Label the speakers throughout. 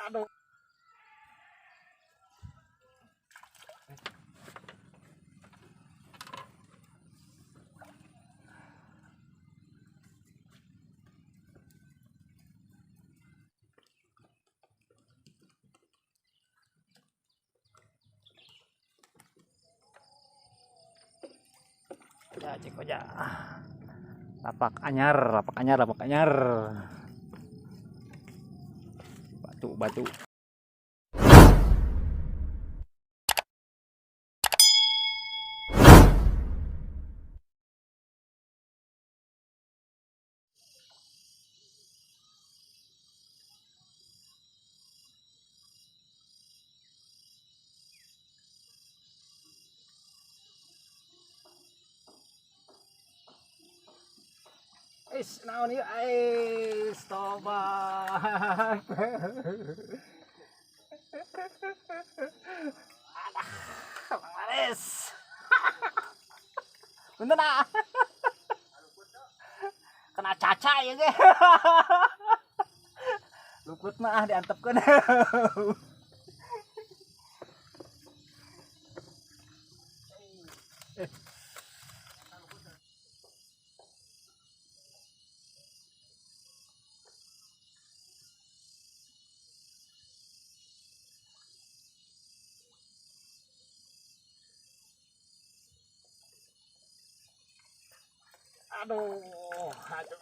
Speaker 1: Aduh. Ya, cek aja. Lapak anyar, lapak anyar, lapak anyar. Batu, batu. Naon ieu? Tobat. Bang Laris. Punten ah. Kena caca ya ge. Luput mah diantepkeun. Aduh, aduh.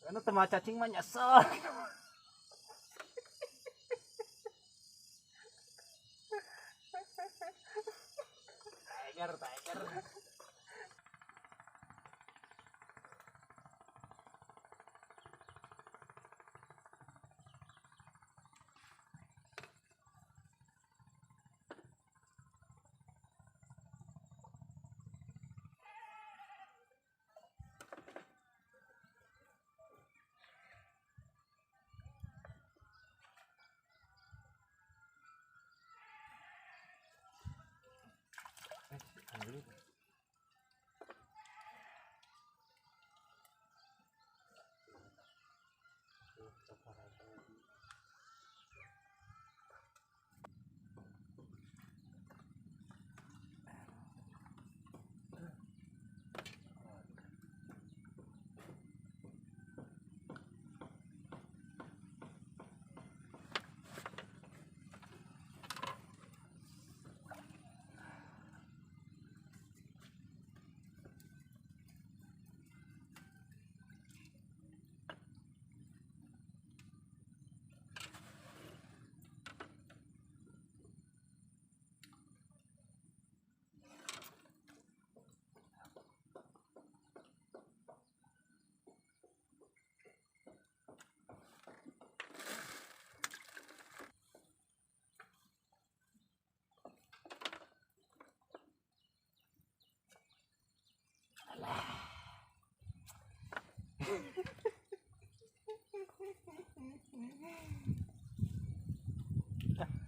Speaker 1: Anu teu mah cacing mah nyesel. Tiger, tiger.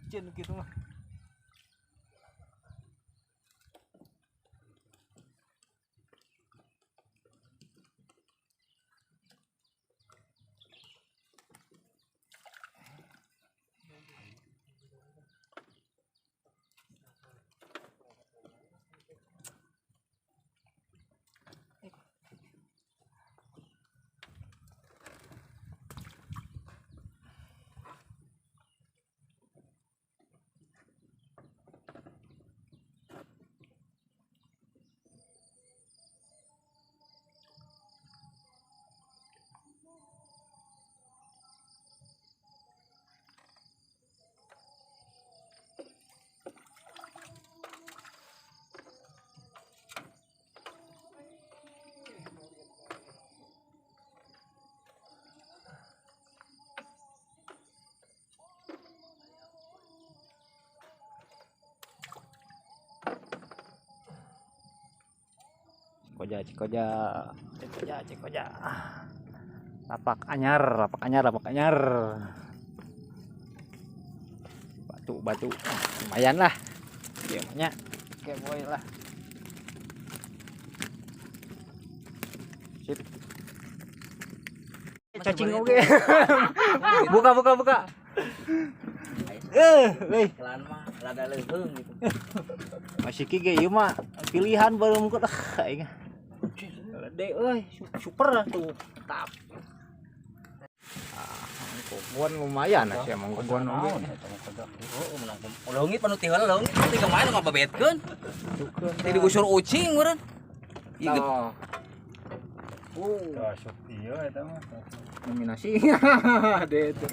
Speaker 1: Cen gitu mah. Cikoja, cikoja, cikoja, cikoja. Lapak anyar, lapak anyar, lapak anyar. Batu, batu. Lumayan lah. Dia punya kayak boy lah. Sip. Cacing oke. Buka. Euy.
Speaker 2: Kelan mah rada leuheung gitu.
Speaker 1: Masih kieu ieu mah pilihan baru mungkin aing. Gede euy, super tuh. Tap. Kogon lumayan sih emang kogon oge.
Speaker 2: Oh, menang. Leungit panu teh leungit teh kemarin mah babetkeun. Teh digusur ucing meureun. Ieu gede.
Speaker 1: Asup ieu eta mah. Nominasi. Ade itu.